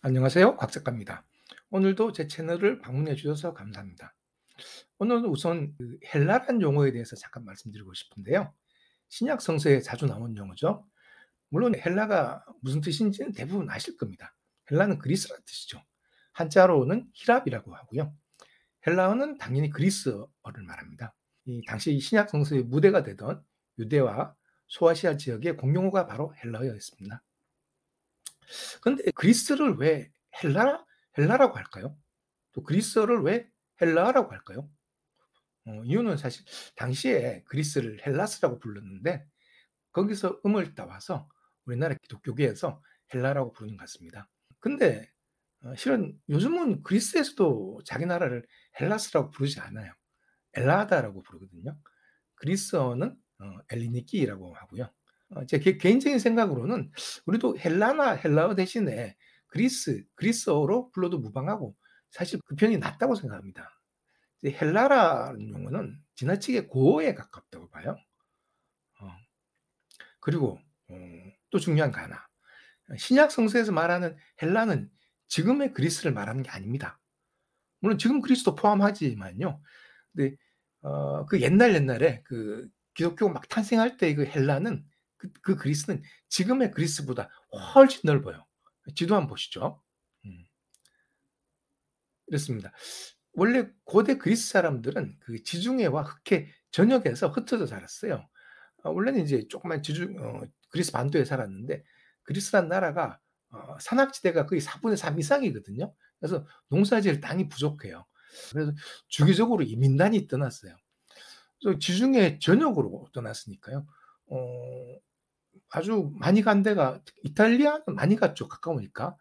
안녕하세요. 곽 작가입니다. 오늘도 제 채널을 방문해 주셔서 감사합니다. 오늘은 우선 헬라란 용어에 대해서 잠깐 말씀드리고 싶은데요. 신약 성서에 자주 나온 용어죠. 물론 헬라가 무슨 뜻인지는 대부분 아실 겁니다. 헬라는 그리스라는 뜻이죠. 한자로는 히랍이라고 하고요. 헬라어는 당연히 그리스어를 말합니다. 이 당시 신약 성서의 무대가 되던 유대와 소아시아 지역의 공용어가 바로 헬라어였습니다. 근데 그리스를 왜 헬라라고 할까요? 또 그리스어를 왜 헬라어라고 할까요? 이유는 사실 당시에 그리스를 헬라스라고 불렀는데 거기서 음을 따와서 우리나라 기독교계에서 헬라라고 부르는 것 같습니다. 근데 실은 요즘은 그리스에서도 자기 나라를 헬라스라고 부르지 않아요. 엘라다라고 부르거든요. 그리스어는 엘리니키라고 하고요. 제 개인적인 생각으로는 우리도 헬라나 헬라어 대신에 그리스어로 불러도 무방하고 사실 그 편이 낫다고 생각합니다. 이제 헬라라는 용어는 지나치게 고어에 가깝다고 봐요. 어, 그리고 어, 또 중요한 거 하나. 신약 성서에서 말하는 헬라는 지금의 그리스를 말하는 게 아닙니다. 물론 지금 그리스도 포함하지만요. 근데 그 옛날에 그 기독교 막 탄생할 때 그 헬라는 그 그리스는 지금의 그리스보다 훨씬 넓어요. 지도 한번 보시죠. 음. 이렇습니다. 원래 고대 그리스 사람들은 그 지중해와 흑해 전역에서 흩어져 살았어요. 원래는 이제 조그만 그리스 반도에 살았는데 그리스란 나라가 산악지대가 거의 4분의 3 이상이거든요. 그래서 농사지을 땅이 부족해요. 그래서 주기적으로 이민단이 떠났어요. 그래서 지중해 전역으로 떠났으니까요. 어 아주 많이 간 데가 이탈리아는 많이 갔죠, 가까우니까.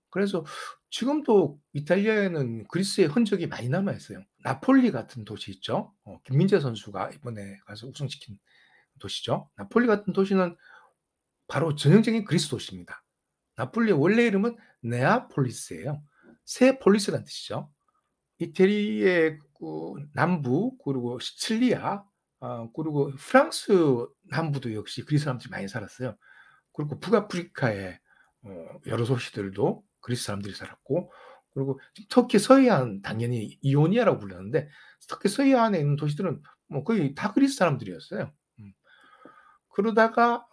그래서 지금도 이탈리아에는 그리스의 흔적이 많이 남아 있어요. 나폴리 같은 도시 있죠. 김민재 선수가 이번에 가서 우승시킨 도시죠. 나폴리 같은 도시는 바로 전형적인 그리스 도시입니다. 나폴리의 원래 이름은 네아폴리스예요. 새 폴리스라는 뜻이죠. 이태리의 그 남부 그리고 시칠리아 그리고 프랑스 남부도 역시 그리스 사람들이 많이 살았어요. 그리고 북아프리카의 여러 도시들도 그리스 사람들이 살았고 그리고 터키 서해안 당연히 이오니아라고 불렸는데 터키 서해안에 있는 도시들은 뭐 거의 다 그리스 사람들이었어요. 그러다가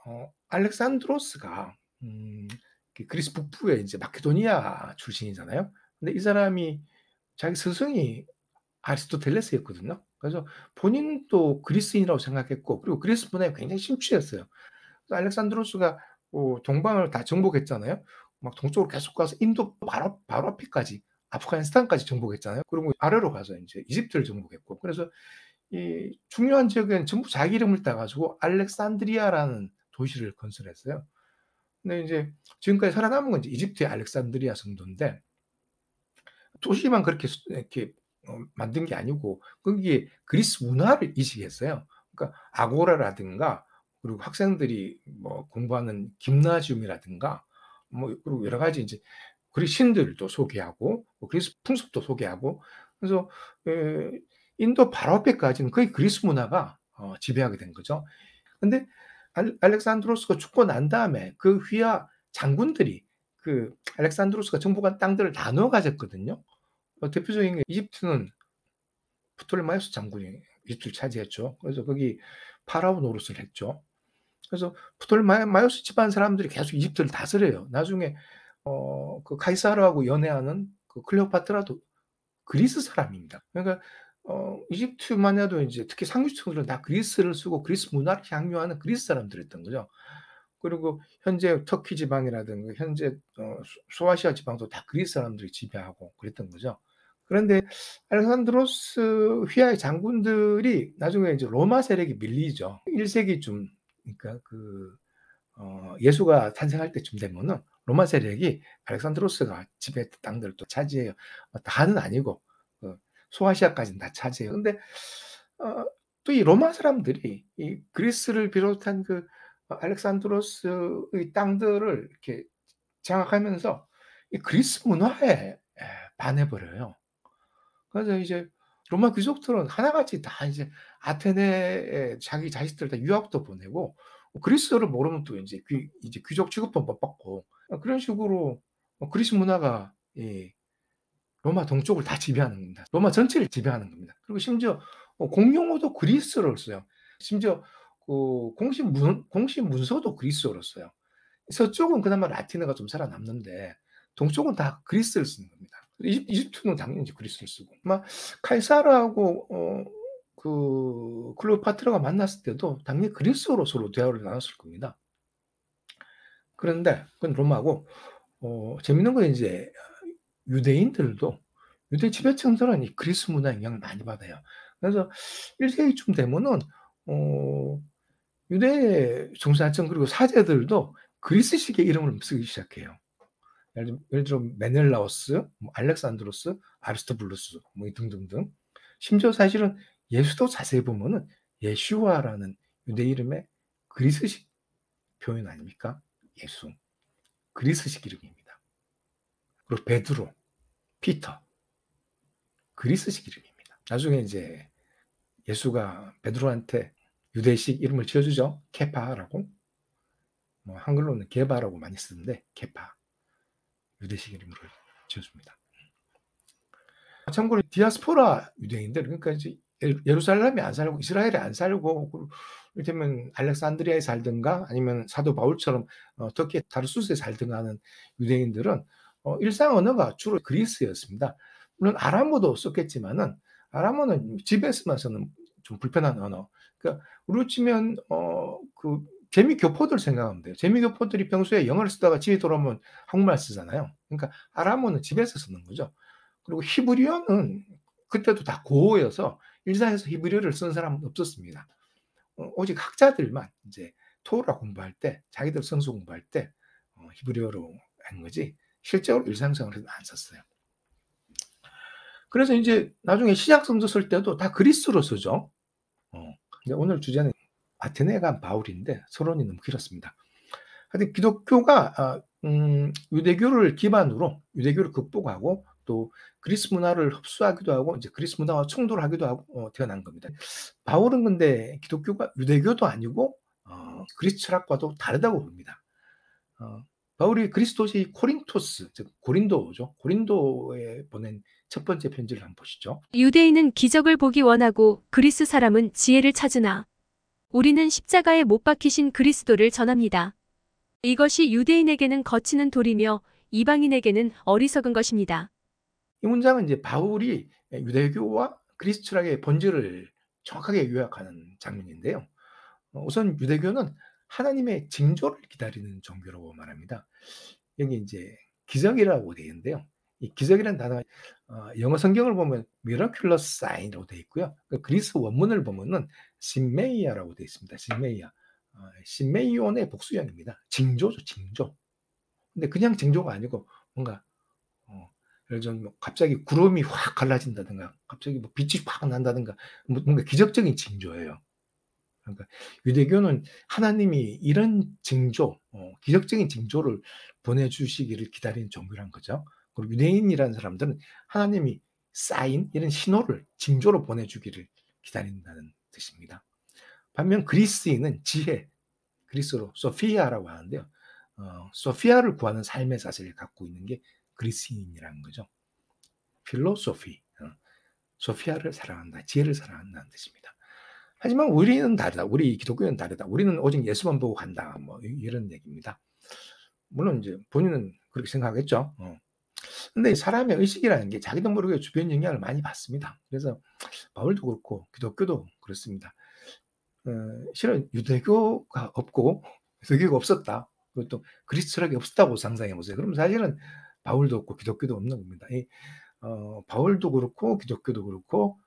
알렉산드로스가 그리스 북부의 이제 마케도니아 출신이잖아요. 근데 이 사람이 자기 스승이 아리스토텔레스였거든요. 그래서 본인도 그리스인이라고 생각했고 그리고 그리스 문화에 굉장히 심취했어요. 그래서 알렉산드로스가 동방을 다 정복했잖아요. 막 동쪽으로 계속 가서 인도 바로 앞에까지 아프가니스탄까지 정복했잖아요. 그리고 아래로 가서 인제 이집트를 정복했고 그래서 이 중요한 지역에는 전부 자기 이름을 따 가지고 알렉산드리아라는 도시를 건설했어요. 근데 인제 지금까지 살아남은 건 이제 이집트의 알렉산드리아 정도인데 도시만 그렇게 이렇게 만든 게 아니고 거기에 그리스 문화를 이식했어요. 그러니까 아고라라든가 그리고 학생들이 뭐 공부하는 김나지움이라든가 뭐 그리고 여러 가지 인제 그리스 신들도 소개하고 뭐 그리스 풍습도 소개하고 그래서 에 인도 바로 앞에까지는 거의 그리스 문화가 지배하게 된 거죠. 근데 알렉산드로스가 죽고 난 다음에 그 휘하 장군들이 그 알렉산드로스가 정복한 땅들을 나눠 가졌거든요. 대표적인 게 이집트는 프톨레마이오스 장군이 이집트를 차지했죠. 그래서 거기 파라오 노릇을 했죠. 그래서 프톨레마이오스 집안 사람들이 계속 이집트를 다스려요. 나중에 그 카이사르하고 연애하는 그 클레오파트라도 그리스 사람입니다. 그러니까 이집트만 해도 인제 특히 상류층들은 다 그리스를 쓰고 그리스 문화를 향유하는 그리스 사람들이었던 거죠. 그리고 현재 터키 지방이라든가 현재 소아시아 지방도 다 그리스 사람들이 지배하고 그랬던 거죠. 그런데 알렉산드로스 휘하의 장군들이 나중에 이제 로마 세력이 밀리죠. 1 세기쯤 그러니까 예수가 탄생할 때쯤 되면은 로마 세력이 알렉산드로스가 지배했던 땅들을 또 차지해요. 다는 아니고 소아시아까지는 다 차지해요. 근데 어 또 이 로마 사람들이 이 그리스를 비롯한 알렉산드로스의 땅들을 이렇게 장악하면서 이 그리스 문화에 반해 버려요. 그래서 이제 로마 귀족들은 하나같이 다 이제 아테네에 자기 자식들 다 유학도 보내고 그리스어를 모르면 또 인제 이제 귀족 취급도 못 받고 그런 식으로 그리스 문화가 로마 동쪽을 다 지배하는 겁니다. 로마 전체를 지배하는 겁니다. 그리고 심지어 공용어도 그리스어를 써요. 심지어 공식 문서도 그리스어로 써요. 서쪽은 그나마 라틴어가 좀 살아남는데 동쪽은 다 그리스어를 쓰는 겁니다. 이집트는 당연히 그리스어를 쓰고 막 카이사르하고 클레오파트라가 만났을 때도 당연히 그리스어로 서로 대화를 나눴을 겁니다. 그런데 그건 로마고 재밌는 건 이제 유대인들도 유대 지배층들은 이 그리스 문화 영향을 많이 받아요. 그래서 1세기쯤 되면은 유대 종사층 그리고 사제들도 그리스식의 이름을 쓰기 시작해요. 예를 들어 메넬라오스, 알렉산드로스, 아리스토블루스 등등등. 심지어 사실은 예수도 자세히 보면은 예슈아라는 유대 이름의 그리스식 표현 아닙니까? 예수. 그리스식 이름입니다. 그리고 베드로, 피터. 그리스식 이름입니다. 나중에 이제 예수가 베드로한테 유대식 이름을 지어주죠. 케파라고. 한글로는 게바라고 많이 쓰는데 케파. 유대식 이름을 지어줍니다. 참고로 디아스포라 유대인들, 그러니까 이제 예루살렘에 안 살고 이스라엘에 안 살고 이를테면 알렉산드리아에 살든가 아니면 사도 바울처럼 터키 다르수스에 살든가 하는 유대인들은 일상 언어가 주로 그리스였습니다. 물론 아람어도 썼겠지만은 아람어는 집에서만 쓰는 좀 불편한 언어. 그러니까 우리로 치면 재미교포들 생각하면 돼요. 재미교포들이 평소에 영어를 쓰다가 집에 돌아오면 한국말 쓰잖아요. 그러니까 아람어는 집에서 쓰는 거죠. 그리고 히브리어는 그때도 다 고어여서 일상에서 히브리어를 쓴 사람은 없었습니다. 오직 학자들만 이제 토라 공부할 때, 자기들 성서 공부할 때 히브리어로 한 거지 실제로 일상생활에서는 안 썼어요. 그래서 이제 나중에 신약 성서 쓸 때도 다 그리스로 쓰죠. 오늘 주제는 아테네에 간 바울인데 서론이 너무 길었습니다. 하여튼 기독교가 유대교를 기반으로 유대교를 극복하고 또 그리스 문화를 흡수하기도 하고 이제 그리스 문화와 충돌하기도 하고 태어난 겁니다. 바울은 근데 기독교가 유대교도 아니고 그리스 철학과도 다르다고 봅니다. 바울이 그리스 도시 코린토스, 즉 고린도죠. 고린도에 보낸 첫 번째 편지를 한번 보시죠. 유대인은 기적을 보기 원하고 그리스 사람은 지혜를 찾으나 우리는 십자가에 못 박히신 그리스도를 전합니다. 이것이 유대인에게는 거치는 돌이며 이방인에게는 어리석은 것입니다. 이 문장은 이제 바울이 유대교와 그리스 철학의 본질을 정확하게 요약하는 장면인데요. 우선 유대교는 하나님의 징조를 기다리는 종교라고 말합니다. 여기 이제 기적이라고 되어 있는데요. 이 기적이라는 단어가 영어 성경을 보면 miraculous sign이라고 되어 있고요. 그리스 원문을 보면은 심메이아라고 되어 있습니다. 심메이아. 심메이온의 복수형입니다. 징조죠, 징조. 근데 그냥 징조가 아니고 뭔가 예를 들면 갑자기 구름이 확 갈라진다든가 갑자기 빛이 확 난다든가 뭔가 기적적인 징조예요. 그러니까 유대교는 하나님이 이런 징조, 기적적인 징조를 보내주시기를 기다리는 종교란 거죠. 그리고 유대인이라는 사람들은 하나님이 사인, 이런 신호를 징조로 보내주기를 기다린다는 뜻입니다. 반면 그리스인은 지혜, 그리스로 소피아라고 하는데요. 소피아를 구하는 삶의 자세를 갖고 있는 게 그리스인이라는 거죠. 필로소피, 소피아를 사랑한다, 지혜를 사랑한다는 뜻입니다. 하지만 우리는 다르다. 우리 기독교는 다르다. 우리는 오직 예수만 보고 간다. 이런 얘기입니다. 물론 이제 본인은 그렇게 생각하겠죠. 근데 사람의 의식이라는 게 자기도 모르게 주변 영향을 많이 받습니다. 그래서 바울도 그렇고 기독교도 그렇습니다. 실은 유대교가 없고 유대교가 없었다. 그것도 그리스 철학이 없었다고 상상해 보세요. 그럼 사실은 바울도 없고 기독교도 없는 겁니다. 바울도 그렇고 기독교도 그렇고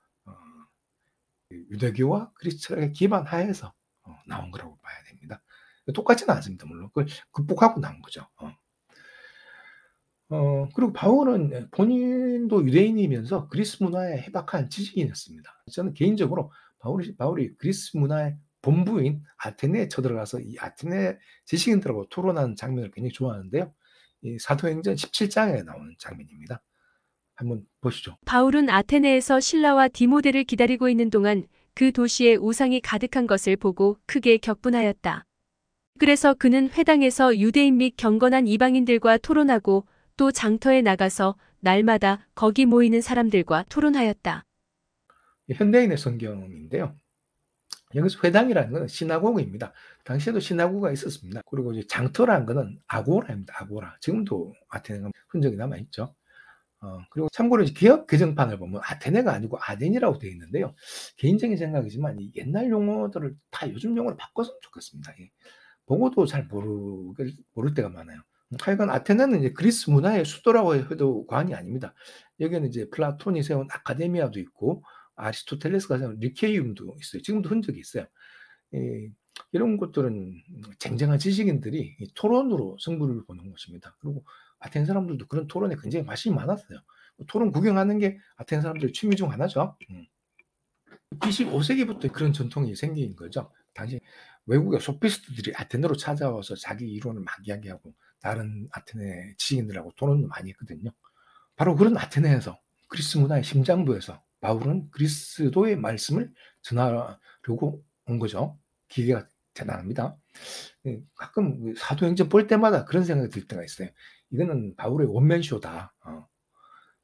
유대교와 그리스 철학의 기반 하에서 나온 거라고 봐야 됩니다. 똑같지는 않습니다. 물론 그걸 극복하고 나온 거죠. 그리고 바울은 본인도 유대인이면서 그리스 문화에 해박한 지식인이었습니다. 저는 개인적으로 바울이 그리스 문화의 본부인 아테네에 쳐들어가서 이 아테네 지식인들하고 토론하는 장면을 굉장히 좋아하는데요. 이 사도행전 17장에 나오는 장면입니다. 한번 보시죠. 바울은 아테네에서 신라와 디모데를 기다리고 있는 동안 그 도시에 우상이 가득한 것을 보고 크게 격분하였다. 그래서 그는 회당에서 유대인 및 경건한 이방인들과 토론하고 또 장터에 나가서 날마다 거기 모이는 사람들과 토론하였다. 현대인의 성경인데요. 여기서 회당이라는 것은 시나고그입니다. 당시에도 시나고그가 있었습니다. 그리고 이제 장터라는 것은 아고라입니다. 아고라. 지금도 아테네가 흔적이 남아있죠. 그리고 참고로 기억 개정판을 보면 아테네가 아니고 아덴이라고 되어 있는데요. 개인적인 생각이지만 이 옛날 용어들을 다 요즘 용어로 바꿨으면 좋겠습니다. 보고도 잘 모를 때가 많아요. 하여간 아테네는 이제 그리스 문화의 수도라고 해도 과언이 아닙니다. 여기는 이제 플라톤이 세운 아카데미아도 있고 아리스토텔레스가 세운 리케이움도 있어요. 지금도 흔적이 있어요. 이런 것들은 쟁쟁한 지식인들이 토론으로 승부를 보는 것입니다. 그리고 아테네 사람들도 그런 토론에 굉장히 관심이 많았어요. 토론 구경하는 게 아테네 사람들의 취미 중 하나죠. BC 5세기부터 그런 전통이 생긴 거죠. 당시 외국의 소피스트들이 아테네로 찾아와서 자기 이론을 막 이야기하고 다른 아테네 지식인들하고 토론도 많이 했거든요. 바로 그런 아테네에서 그리스 문화의 심장부에서 바울은 그리스도의 말씀을 전하려고 온 거죠. 기계가 대단합니다. 가끔 사도행전 볼 때마다 그런 생각이 들 때가 있어요. 이거는 바울의 원맨쇼다.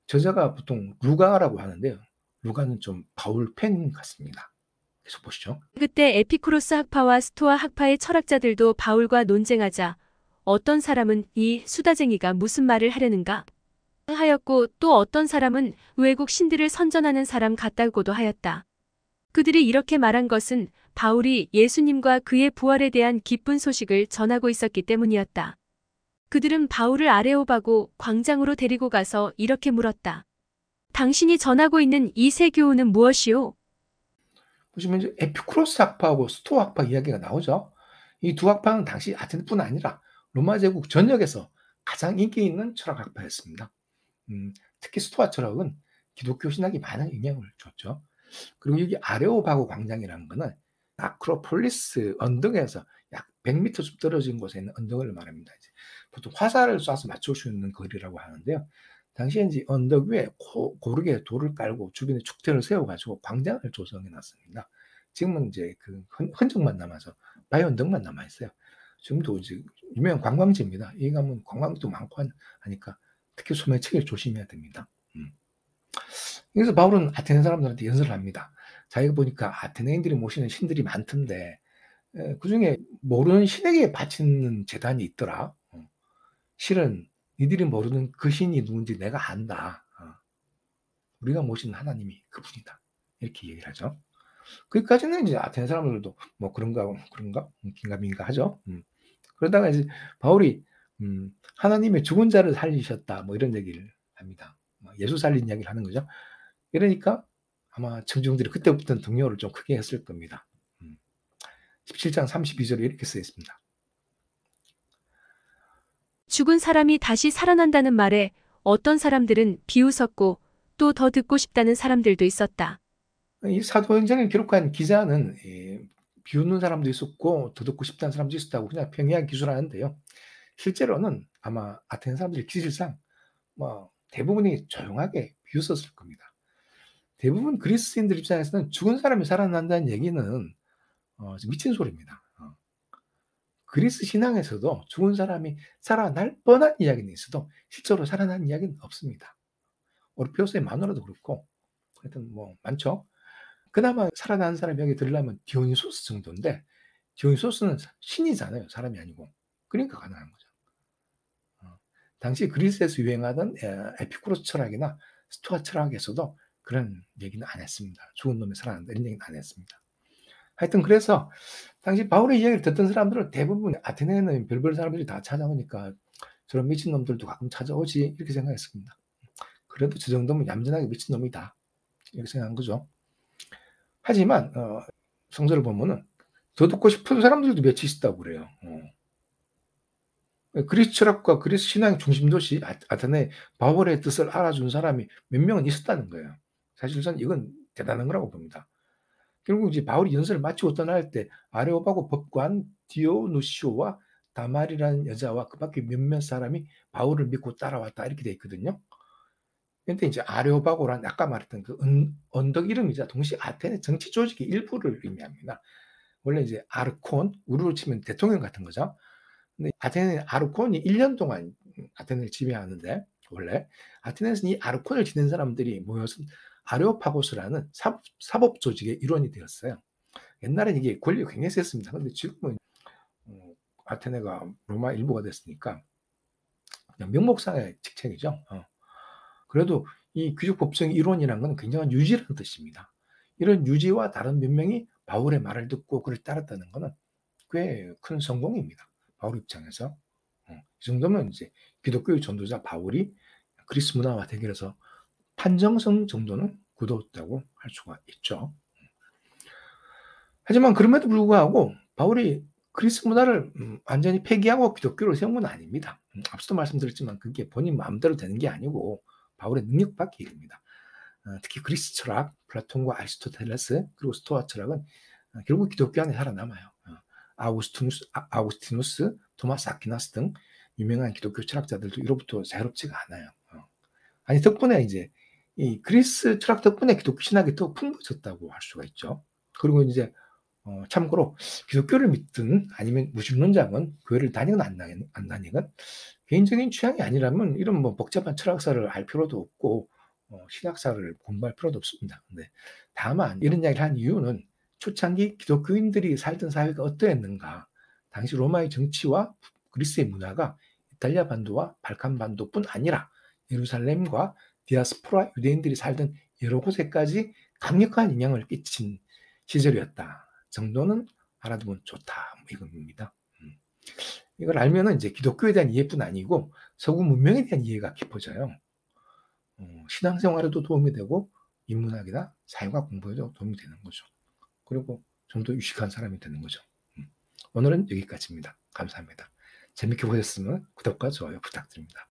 저자가 보통 루가라고 하는데요. 루가는 좀 바울 팬 같습니다. 계속 보시죠. 그때 에피쿠로스 학파와 스토아 학파의 철학자들도 바울과 논쟁하자 어떤 사람은 이 수다쟁이가 무슨 말을 하려는가 하였고 또 어떤 사람은 외국 신들을 선전하는 사람 같다고도 하였다. 그들이 이렇게 말한 것은 바울이 예수님과 그의 부활에 대한 기쁜 소식을 전하고 있었기 때문이었다. 그들은 바울을 아레오바고 광장으로 데리고 가서 이렇게 물었다. 당신이 전하고 있는 이 새 교훈은 무엇이오? 보시면 이제 에피쿠로스 학파하고 스토아 학파 이야기가 나오죠. 이 두 학파는 당시 아테네뿐 아니라 로마 제국 전역에서 가장 인기 있는 철학 학파였습니다. 특히 스토아 철학은 기독교 신학이 많은 영향을 줬죠. 그리고 여기 아레오바고 광장이라는 거는 아크로폴리스 언덕에서 약 100m 좀 떨어진 곳에 있는 언덕을 말합니다. 이제 보통 화살을 쏴서 맞출 수 있는 거리라고 하는데요. 당시에 이제 언덕 위에 고르게 돌을 깔고 주변에 축대를 세워가지고 광장을 조성해 놨습니다. 지금은 이제 그 흔적만 남아서 바위 언덕만 남아 있어요. 지금도 이제 유명한 관광지입니다. 여기 가면 관광도 많고 하니까 특히 소매치기를 조심해야 됩니다. 그래서 바울은 아테네 사람들한테 연설을 합니다. 자기가 보니까 아테네인들이 모시는 신들이 많던데 그중에 모르는 신에게 바치는 제단이 있더라. 실은 니들이 모르는 그 신이 누군지 내가 안다. 우리가 모시는 하나님이 그분이다. 이렇게 얘기를 하죠. 거기까지는 이제 아테네 사람들도 뭐 그런가 긴가민가 하죠. 그러다가 이제 바울이 하나님의 죽은 자를 살리셨다. 뭐 이런 얘기를 합니다. 예수 살린 이야기를 하는 거죠. 이러니까 아마 청중들이 그때부터는 동요를 좀 크게 했을 겁니다. 17장 32절에 이렇게 써 있습니다. 죽은 사람이 다시 살아난다는 말에 어떤 사람들은 비웃었고 또 더 듣고 싶다는 사람들도 있었다. 이 사도행전을 기록한 기자는 비웃는 사람도 있었고 더 듣고 싶다는 사람도 있었다고 그냥 평이하게 기술하는데요. 실제로는 아마 아테네 사람들의 기질상 뭐 대부분이 조용하게 비웃었을 겁니다. 대부분 그리스인들 입장에서는 죽은 사람이 살아난다는 얘기는 미친 소리입니다. 그리스 신앙에서도 죽은 사람이 살아날 뻔한 이야기는 있어도 실제로 살아난 이야기는 없습니다. 오르페우스의 마누라도 그렇고 하여튼 뭐 많죠. 그나마 살아난 사람이 여기 들으려면 디오니소스 정도인데 디오니소스는 신이잖아요. 사람이 아니고. 그러니까 가능한 거죠. 당시 그리스에서 유행하던 에피쿠로스 철학이나 스토아 철학에서도 그런 얘기는 안 했습니다. 죽은 놈이 살아난다 이런 얘기는 안 했습니다. 하여튼 그래서 당시 바울의 이야기를 듣던 사람들은 대부분 아테네에는 별별 사람들이 다 찾아오니까 저런 미친놈들도 가끔 찾아오지 이렇게 생각했습니다. 그래도 저 정도면 얌전하게 미친놈이다 이렇게 생각한 거죠. 하지만 성서를 보면은 더 듣고 싶은 사람들도 몇이 있다고 그래요. 그리스 철학과 그리스 신앙의 중심 도시 아테네 바울의 뜻을 알아준 사람이 몇 명은 있었다는 거예요. 사실상 이건 대단한 거라고 봅니다. 결국 이제 바울이 연설을 마치고 떠날 때 아레오바고 법관 디오누시오와 다말이라는 여자와 그 밖에 몇몇 사람이 바울을 믿고 따라왔다 이렇게 돼 있거든요. 근데 이제 아레오바고란 아까 말했던 그 언덕 이름이자 동시에 아테네 정치 조직의 일부를 의미합니다. 원래 이제 아르콘, 우리로 치면 대통령 같은 거죠. 근데 아테네 아르콘이 1년 동안 아테네를 지배하는데 원래 아테네에서는 이 아르콘을 지낸 사람들이 모여서 아레오파고스라는 사법 조직의 일원이 되었어요. 옛날엔 이게 권력이 굉장히 셌습니다. 근데 지금은 아테네가 로마 일부가 됐으니까 그냥 명목상의 직책이죠. 그래도 이 귀족 법정의 일원이라는 건 굉장한 유지라는 뜻입니다. 이런 유지와 다른 몇 명이 바울의 말을 듣고 그를 따랐다는 것은 꽤 큰 성공입니다. 바울 입장에서. 이 정도면 이제 기독교의 전도자 바울이 그리스 문화와 대결해서 판정성 정도는 굳었다고 할 수가 있죠. 하지만 그럼에도 불구하고 바울이 그리스 문화를 완전히 폐기하고 기독교를 세운 건 아닙니다. 앞서도 말씀드렸지만 그게 본인 마음대로 되는 게 아니고 바울의 능력 밖의 일입니다. 특히 그리스 철학, 플라톤과 아리스토텔레스 그리고 스토아 철학은 결국 기독교 안에 살아남아요. 아우구스티누스, 토마스 아퀴나스 등 유명한 기독교 철학자들도 이로부터 자유롭지가 않아요. 아니 덕분에 이제 이 그리스 철학 덕분에 기독교 신학이 더 풍부해졌다고 할 수가 있죠. 그리고 이제 참고로 기독교를 믿든 아니면 무신론자건 교회를 다니건 안 다니건 개인적인 취향이 아니라면 이런 뭐 복잡한 철학사를 알 필요도 없고 신학사를 공부할 필요도 없습니다. 근데 다만 이런 이야기를 한 이유는 초창기 기독교인들이 살던 사회가 어떠했는가, 당시 로마의 정치와 그리스의 문화가 이탈리아 반도와 발칸 반도뿐 아니라 예루살렘과 디아스포라 유대인들이 살던 여러 곳에까지 강력한 영향을 끼친 시절이었다 정도는 알아두면 좋다 뭐 이겁니다. 이걸 알면은 이제 기독교에 대한 이해뿐 아니고 서구 문명에 대한 이해가 깊어져요. 신앙생활에도 도움이 되고 인문학이나 사회학 공부에도 도움이 되는 거죠. 그리고 좀 더 유식한 사람이 되는 거죠. 오늘은 여기까지입니다. 감사합니다. 재밌게 보셨으면 구독과 좋아요 부탁드립니다.